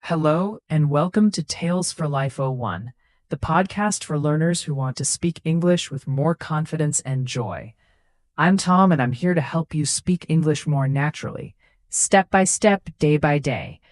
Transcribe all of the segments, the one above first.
Hello, and welcome to Tales for Life 01, the podcast for learners who want to speak English with more confidence and joy. I'm Tom, and I'm here to help you speak English more naturally, step by step, day by day.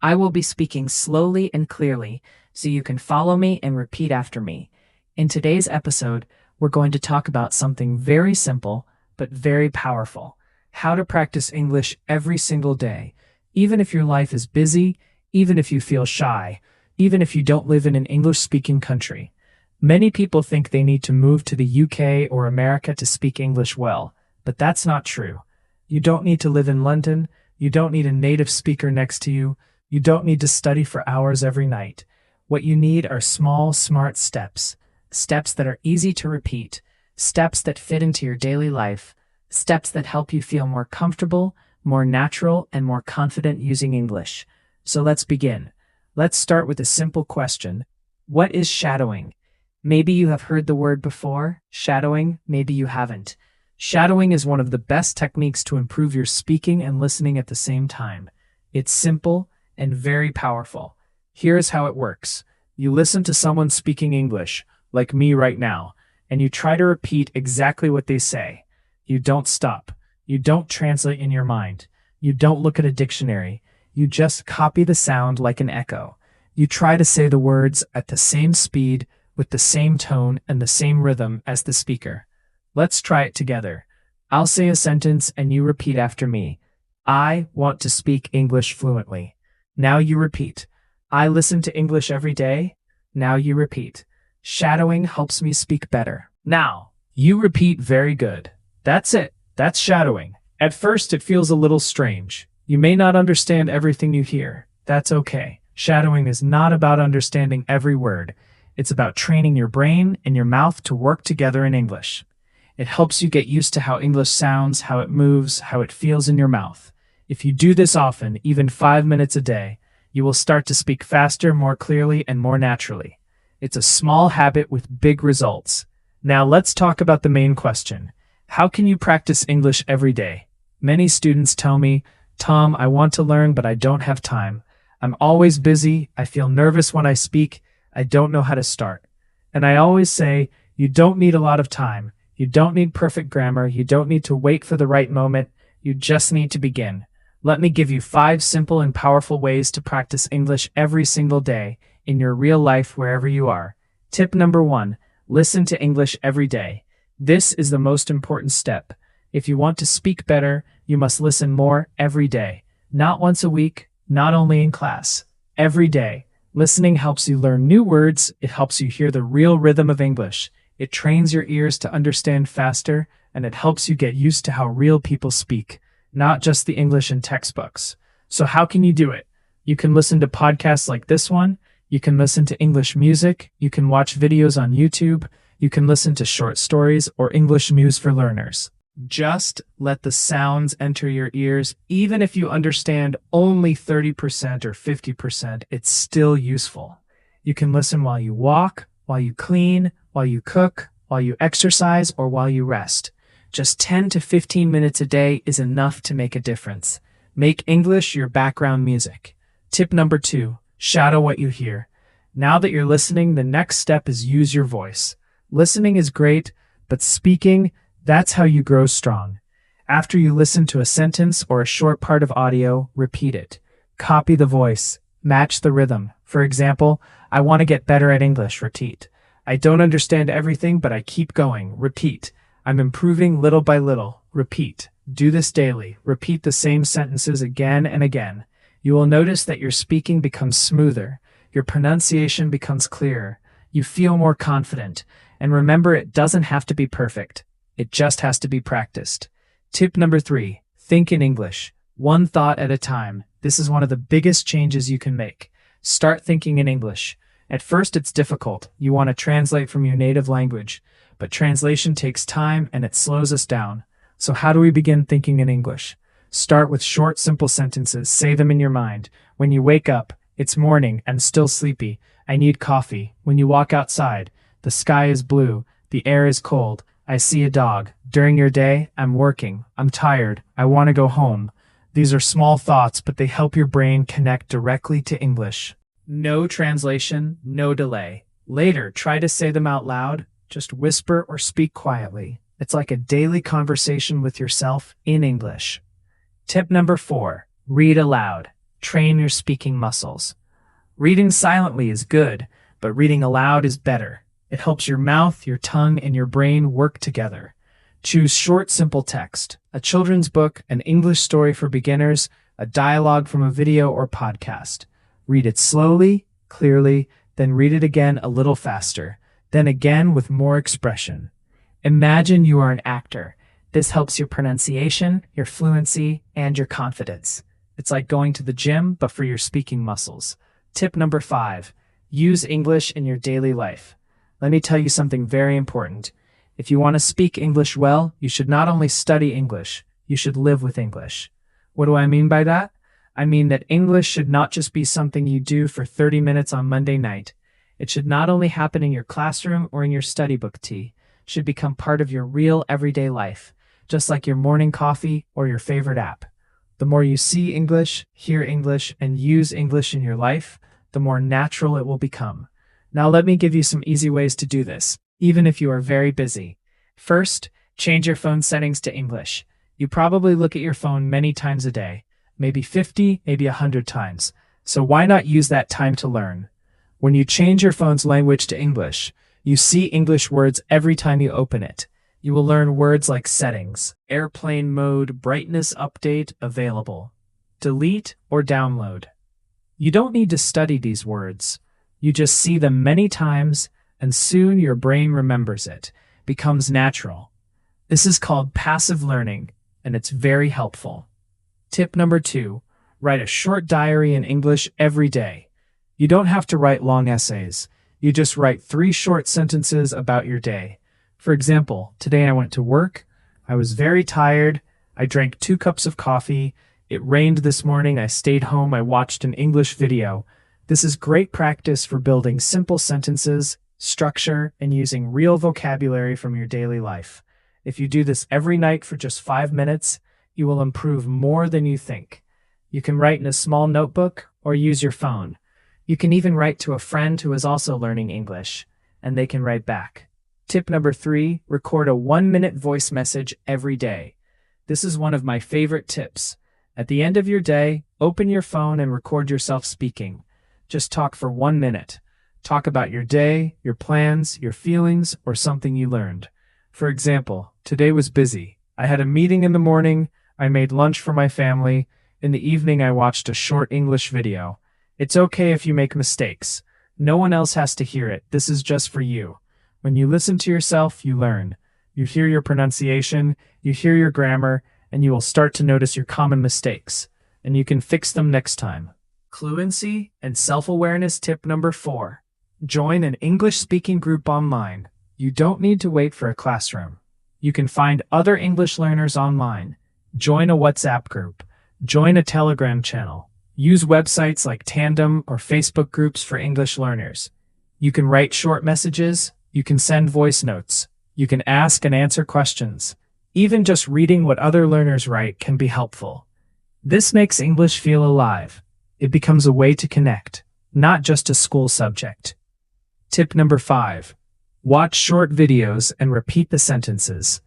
I will be speaking slowly and clearly, so you can follow me and repeat after me. In today's episode, we're going to talk about something very simple, but very powerful: how to practice English every single day, even if your life is busy, even if you feel shy, even if you don't live in an English-speaking country. Many people think they need to move to the UK or America to speak English well, but that's not true. You don't need to live in London, you don't need a native speaker next to you, you don't need to study for hours every night. What you need are small, smart steps. Steps that are easy to repeat, steps that fit into your daily life, steps that help you feel more comfortable, more natural, and more confident using English. So let's begin. Let's start with a simple question. What is shadowing? Maybe you have heard the word before, shadowing, maybe you haven't. Shadowing is one of the best techniques to improve your speaking and listening at the same time. It's simple and very powerful. Here's how it works. You listen to someone speaking English, like me right now, and you try to repeat exactly what they say. You don't stop. You don't translate in your mind. You don't look at a dictionary. You just copy the sound like an echo. You try to say the words at the same speed, with the same tone and the same rhythm as the speaker. Let's try it together. I'll say a sentence and you repeat after me. I want to speak English fluently. Now you repeat. I listen to English every day. Now you repeat. Shadowing helps me speak better. Now, you repeat. Very good. That's it. That's shadowing. At first, it feels a little strange. You may not understand everything you hear. That's okay. Shadowing is not about understanding every word. It's about training your brain and your mouth to work together in English. It helps you get used to how English sounds, how it moves, how it feels in your mouth. If you do this often, even 5 minutes a day, you will start to speak faster, more clearly, and more naturally. It's a small habit with big results. Now let's talk about the main question. How can you practice English every day? Many students tell me, Tom, I want to learn, but I don't have time. I'm always busy. I feel nervous when I speak. I don't know how to start. And I always say, you don't need a lot of time. You don't need perfect grammar. You don't need to wait for the right moment. You just need to begin. Let me give you 5 simple and powerful ways to practice English every single day in your real life wherever you are. Tip number 1, listen to English every day. This is the most important step. If you want to speak better, you must listen more every day. Not once a week, not only in class. Every day. Listening helps you learn new words. It helps you hear the real rhythm of English. It trains your ears to understand faster, and it helps you get used to how real people speak, not just the English in textbooks. So how can you do it? You can listen to podcasts like this one. You can listen to English music. You can watch videos on YouTube. You can listen to short stories or English news for learners. Just let the sounds enter your ears. Even if you understand only 30% or 50%, it's still useful. You can listen while you walk, while you clean, while you cook, while you exercise, or while you rest. Just 10 to 15 minutes a day is enough to make a difference. Make English your background music. Tip number 2, shadow what you hear. Now that you're listening, the next step is use your voice. Listening is great, but speaking, that's how you grow strong. After you listen to a sentence or a short part of audio, repeat it. Copy the voice. Match the rhythm. For example, I want to get better at English. Repeat. I don't understand everything, but I keep going. Repeat. I'm improving little by little. Repeat. Do this daily. Repeat the same sentences again and again. You will notice that your speaking becomes smoother. Your pronunciation becomes clearer. You feel more confident. And remember, it doesn't have to be perfect. It just has to be practiced. Tip number 3, think in English. One thought at a time. This is one of the biggest changes you can make. Start thinking in English. At first, it's difficult. You want to translate from your native language, but translation takes time and it slows us down. So how do we begin thinking in English? Start with short, simple sentences. Say them in your mind. When you wake up, it's morning and still sleepy. I need coffee. When you walk outside, the sky is blue. The air is cold. I see a dog. During your day, I'm working. I'm tired. I want to go home. These are small thoughts, but they help your brain connect directly to English. No translation, no delay. Later, try to say them out loud. Just whisper or speak quietly. It's like a daily conversation with yourself in English. Tip number 4, read aloud. Train your speaking muscles. Reading silently is good, but reading aloud is better. It helps your mouth, your tongue, and your brain work together. Choose short, simple text, a children's book, an English story for beginners, a dialogue from a video or podcast. Read it slowly, clearly, then read it again a little faster, then again with more expression. Imagine you are an actor. This helps your pronunciation, your fluency, and your confidence. It's like going to the gym, but for your speaking muscles. Tip number 5, use English in your daily life. Let me tell you something very important. If you want to speak English well, you should not only study English, you should live with English. What do I mean by that? I mean that English should not just be something you do for 30 minutes on Monday night. It should not only happen in your classroom or in your study book tea. It should become part of your real everyday life, just like your morning coffee or your favorite app. The more you see English, hear English, and use English in your life, the more natural it will become. Now let me give you some easy ways to do this, even if you are very busy. First, change your phone settings to English. You probably look at your phone many times a day, maybe 50, maybe 100 times. So why not use that time to learn? When you change your phone's language to English, you see English words every time you open it. You will learn words like settings, airplane mode, brightness update, available, delete, or download. You don't need to study these words. You just see them many times, and soon your brain remembers it, becomes natural. This is called passive learning, and it's very helpful. Tip number 2, write a short diary in English every day. You don't have to write long essays. You just write 3 short sentences about your day. For example, today I went to work. I was very tired. I drank 2 cups of coffee. It rained this morning. I stayed home. I watched an English video. This is great practice for building simple sentences, structure, and using real vocabulary from your daily life. If you do this every night for just 5 minutes, you will improve more than you think. You can write in a small notebook or use your phone. You can even write to a friend who is also learning English, and they can write back. Tip number 3, record a 1-minute voice message every day. This is one of my favorite tips. At the end of your day, open your phone and record yourself speaking. Just talk for 1 minute. Talk about your day, your plans, your feelings, or something you learned. For example, today was busy. I had a meeting in the morning. I made lunch for my family. In the evening, I watched a short English video. It's okay if you make mistakes. No one else has to hear it. This is just for you. When you listen to yourself, you learn. You hear your pronunciation, you hear your grammar, and you will start to notice your common mistakes, and you can fix them next time. Fluency and self-awareness tip number 4. Join an English-speaking group online. You don't need to wait for a classroom. You can find other English learners online. Join a WhatsApp group. Join a Telegram channel. Use websites like Tandem or Facebook groups for English learners. You can write short messages. You can send voice notes. You can ask and answer questions. Even just reading what other learners write can be helpful. This makes English feel alive. It becomes a way to connect, not just a school subject. Tip number 5. Watch short videos and repeat the sentences.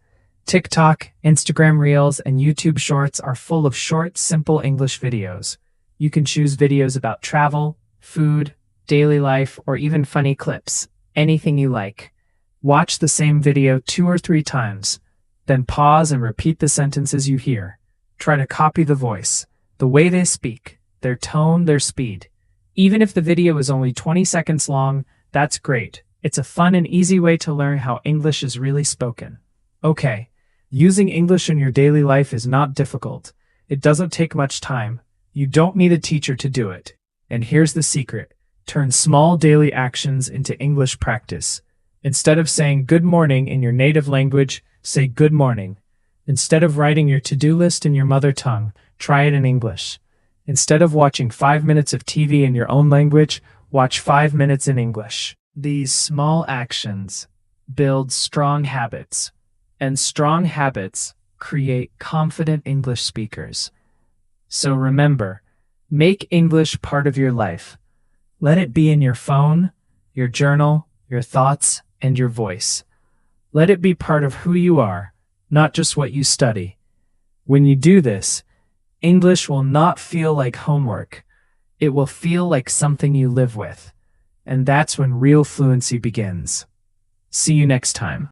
TikTok, Instagram Reels, and YouTube Shorts are full of short, simple English videos. You can choose videos about travel, food, daily life, or even funny clips. Anything you like. Watch the same video 2 or 3 times. Then pause and repeat the sentences you hear. Try to copy the voice, the way they speak, their tone, their speed. Even if the video is only 20 seconds long, that's great. It's a fun and easy way to learn how English is really spoken. Okay, using English in your daily life is not difficult. It doesn't take much time. You don't need a teacher to do it. And here's the secret. Turn small daily actions into English practice. Instead of saying good morning in your native language, say good morning. Instead of writing your to-do list in your mother tongue, try it in English. Instead of watching 5 minutes of TV in your own language, watch 5 minutes in English. These small actions build strong habits, and strong habits create confident English speakers. So remember, make English part of your life. Let it be in your phone, your journal, your thoughts, and your voice. Let it be part of who you are, not just what you study. When you do this, English will not feel like homework. It will feel like something you live with. And that's when real fluency begins. See you next time.